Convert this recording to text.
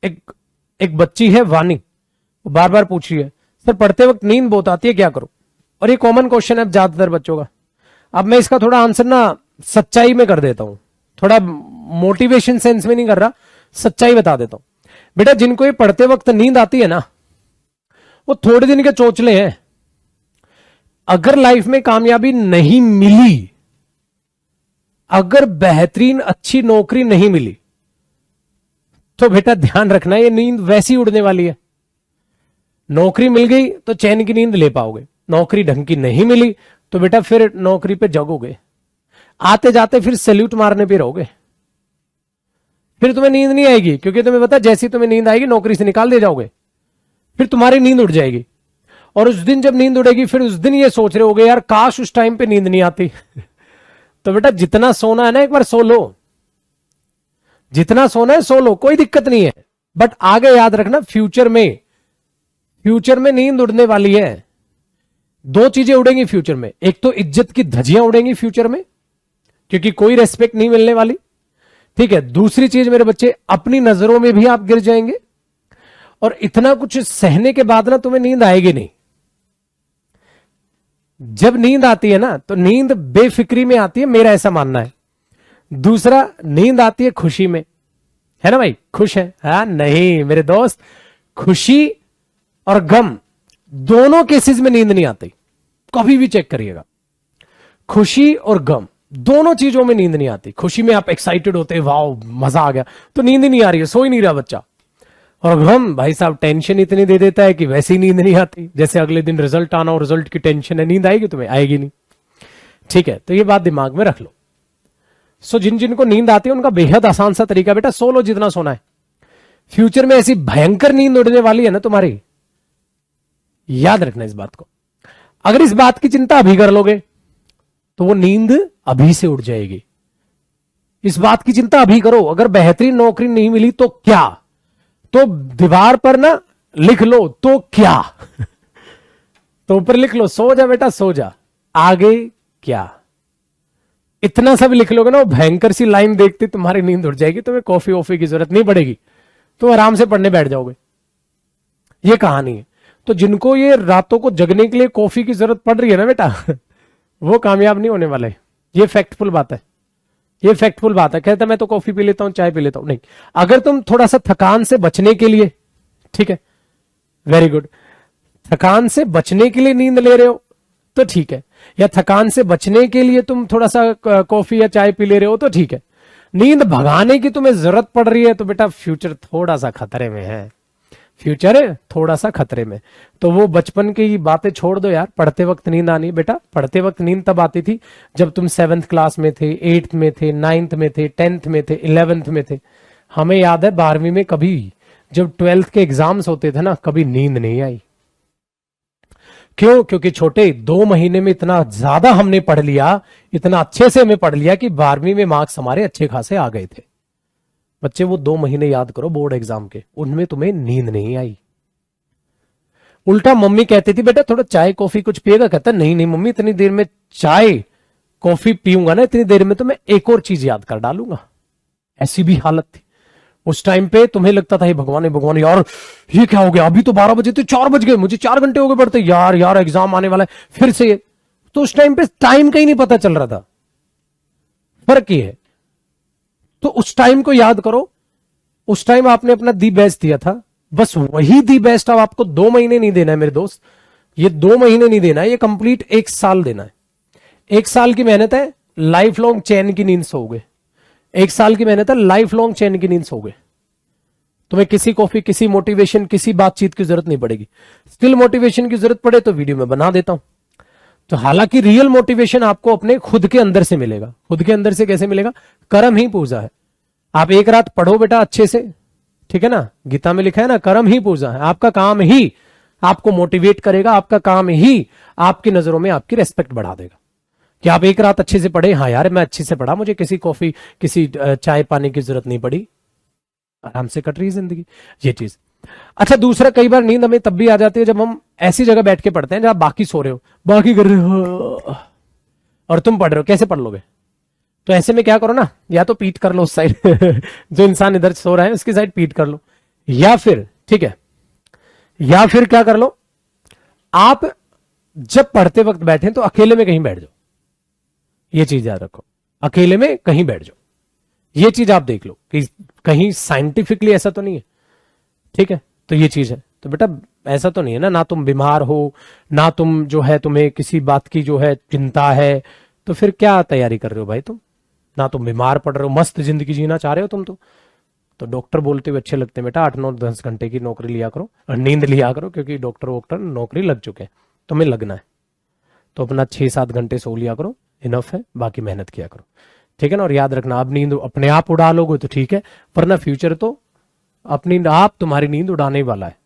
एक एक बच्ची है वानी, वो बार बार पूछ रही है सर पढ़ते वक्त नींद बहुत आती है, क्या करूं? और ये कॉमन क्वेश्चन है ज्यादातर बच्चों का। अब मैं इसका थोड़ा आंसर ना सच्चाई में कर देता हूं, थोड़ा मोटिवेशन सेंस में नहीं कर रहा, सच्चाई बता देता हूं। बेटा जिनको ये पढ़ते वक्त नींद आती है ना, वो थोड़े दिन के चोचले हैं। अगर लाइफ में कामयाबी नहीं मिली, अगर बेहतरीन अच्छी नौकरी नहीं मिली, तो बेटा ध्यान रखना ये नींद वैसी उड़ने वाली है। नौकरी मिल गई तो चैन की नींद ले पाओगे, नौकरी ढंग की नहीं मिली तो बेटा फिर नौकरी पे जगोगे, आते जाते फिर सैल्यूट मारने पे रहोगे, फिर तुम्हें नींद नहीं आएगी, क्योंकि तुम्हें पता जैसी तुम्हें नींद आएगी नौकरी से निकाल दे जाओगे, फिर तुम्हारी नींद उड़ जाएगी। और उस दिन जब नींद उड़ेगी फिर उस दिन ये सोच रहे होगे यार काश उस टाइम पे नींद नहीं आती। तो बेटा जितना सोना है ना एक बार सो लो, जितना सोना है सो लो, कोई दिक्कत नहीं है। बट आगे याद रखना फ्यूचर में नींद उड़ने वाली है। दो चीजें उड़ेंगी फ्यूचर में, एक तो इज्जत की धज्जियां उड़ेंगी फ्यूचर में, क्योंकि कोई रेस्पेक्ट नहीं मिलने वाली, ठीक है। दूसरी चीज मेरे बच्चे, अपनी नजरों में भी आप गिर जाएंगे, और इतना कुछ सहने के बाद ना तुम्हें नींद आएगी नहीं। जब नींद आती है ना तो नींद बेफिक्री में आती है, मेरा ऐसा मानना है। दूसरा, नींद आती है खुशी में, है ना भाई? खुश है? हाँ नहीं मेरे दोस्त, खुशी और गम दोनों केसेस में नींद नहीं आती, कभी भी चेक करिएगा। खुशी और गम दोनों चीजों में नींद नहीं आती। खुशी में आप एक्साइटेड होते हैं, वाओ मजा आ गया, तो नींद ही नहीं आ रही है, सो ही नहीं रहा बच्चा। और गम भाई साहब टेंशन इतनी दे देता है कि वैसे ही नींद नहीं आती। जैसे अगले दिन रिजल्ट आना और रिजल्ट की टेंशन है, नींद आएगी तुम्हें? आएगी नहीं, ठीक है। तो ये बात दिमाग में रख लो। सो जिन जिनको नींद आती है उनका बेहद आसान सा तरीका, बेटा सो लो जितना सोना है। फ्यूचर में ऐसी भयंकर नींद उड़ने वाली है ना तुम्हारी, याद रखना इस बात को। अगर इस बात की चिंता अभी कर लोगे तो वो नींद अभी से उड़ जाएगी। इस बात की चिंता अभी करो, अगर बेहतरीन नौकरी नहीं मिली तो क्या, तो दीवार पर ना लिख लो तो क्या। तो ऊपर लिख लो सो जा बेटा सो जा, आगे क्या। इतना सब लिख लोगे ना, वो भयंकर सी लाइन देखते तुम्हारी नींद उड़ जाएगी, तुम्हें कॉफी वॉफी की जरूरत नहीं पड़ेगी, तो आराम से पढ़ने बैठ जाओगे। ये कहानी है। तो जिनको ये रातों को जगने के लिए कॉफी की जरूरत पड़ रही है ना बेटा, वो कामयाब नहीं होने वाले। ये फैक्टफुल बात है, ये फैक्टफुल बात है। कहता मैं तो कॉफी पी लेता हूं, चाय पी लेता हूं, नहीं। अगर तुम थोड़ा सा थकान से बचने के लिए, ठीक है, वेरी गुड, थकान से बचने के लिए नींद ले रहे हो तो ठीक है, या थकान से बचने के लिए तुम थोड़ा सा कॉफी या चाय पी ले रहे हो तो ठीक है। नींद भगाने की तुम्हें जरूरत पड़ रही है तो बेटा फ्यूचर थोड़ा सा खतरे में है, फ्यूचर है थोड़ा सा खतरे में। तो वो बचपन की बातें छोड़ दो यार। पढ़ते वक्त नींद आनी, बेटा पढ़ते वक्त नींद तब आती थी जब तुम 7th क्लास में थे, 8th में थे, 9th में थे, 10th में थे, 11th में थे। हमें याद है 12वीं में कभी जब 12th के एग्जाम्स होते थे ना, कभी नींद नहीं आई। क्यों? क्योंकि छोटे 2 महीने में इतना ज्यादा हमने पढ़ लिया, इतना अच्छे से हमें पढ़ लिया कि 12वीं में मार्क्स हमारे अच्छे खासे आ गए थे। बच्चे वो 2 महीने याद करो बोर्ड एग्जाम के, उनमें तुम्हें नींद नहीं आई। उल्टा मम्मी कहती थी बेटा थोड़ा चाय कॉफी कुछ पिएगा, कहता नहीं नहीं मम्मी इतनी देर में चाय कॉफी पीऊंगा ना, इतनी देर में तो मैं एक और चीज याद कर डालूंगा। ऐसी भी हालत थी उस टाइम पे। तुम्हें लगता था भगवान भगवान यार ये क्या हो गया, अभी तो 12 बजे थे, 4 बज गए, मुझे 4 घंटे हो गए पढ़ते, यार यार एग्जाम आने वाला है फिर से। तो उस टाइम पे टाइम का ही नहीं पता चल रहा था। फर्क ये है। तो उस टाइम को याद करो, उस टाइम आपने अपना दी बेस्ट दिया था, बस वही दी बेस्ट अब आपको 2 महीने नहीं देना है मेरे दोस्त। ये 2 महीने नहीं देना है, ये कंप्लीट 1 साल देना है। 1 साल की मेहनत है, लाइफ लॉन्ग चैन की नींद सोओगे। 1 साल की मेहनत है, लाइफ लॉन्ग चैन की नींद सोओगे। तुम्हें किसी कॉफी, किसी मोटिवेशन, किसी बातचीत की जरूरत नहीं पड़ेगी। स्टिल मोटिवेशन की जरूरत पड़े तो वीडियो में बना देता हूं। तो हालांकि रियल मोटिवेशन आपको अपने खुद के अंदर से मिलेगा। खुद के अंदर से कैसे मिलेगा? कर्म ही पूजा है। आप एक रात पढ़ो बेटा अच्छे से, ठीक है ना, गीता में लिखा है ना कर्म ही पूजा है। आपका काम ही आपको मोटिवेट करेगा, आपका काम ही आपकी नजरों में आपकी रेस्पेक्ट बढ़ा देगा। कि आप एक रात अच्छे से पढ़े, हाँ यार मैं अच्छे से पढ़ा, मुझे किसी कॉफी किसी चाय पानी की जरूरत नहीं पड़ी, आराम से कट रही जिंदगी। ये चीज। अच्छा दूसरा, कई बार नींद हमें तब भी आ जाती है जब हम ऐसी जगह बैठ के पढ़ते हैं जहां बाकी सो रहे हो, बाकी कर रहे हो और तुम पढ़ रहे हो। कैसे पढ़ लोगे? तो ऐसे में क्या करो ना, या तो पीठ कर लो उस साइड जो इंसान इधर सो रहा है उसकी साइड पीठ कर लो, या फिर, ठीक है, या फिर क्या कर लो, आप जब पढ़ते वक्त बैठे तो अकेले में कहीं बैठ जाओ। ये चीज याद रखो, अकेले में कहीं बैठ जाओ। ये चीज आप देख लो कि कहीं साइंटिफिकली ऐसा तो नहीं है, ठीक है। तो ये चीज है, तो बेटा ऐसा तो नहीं है ना तुम बीमार हो, ना तुम जो है तुम्हें किसी बात की जो है चिंता है, तो फिर क्या तैयारी कर रहे हो भाई तुम? ना तुम बीमार पड़ रहे हो, मस्त जिंदगी जीना चाह रहे हो तुम तो डॉक्टर बोलते हुए अच्छे लगते हैं बेटा, 8 9 10 घंटे की नौकरी लिया करो और नींद लिया करो, क्योंकि डॉक्टर वोक्टर नौकरी लग चुके हैं, तुम्हें लगना है तो अपना 6 7 घंटे सो लिया करो, इनफ है, बाकी मेहनत किया करो, ठीक है ना। और याद रखना, अब नींद अपने आप उड़ा लोगे तो ठीक है, वरना फ्यूचर तो अपनी आप तुम्हारी नींद उड़ाने वाला है।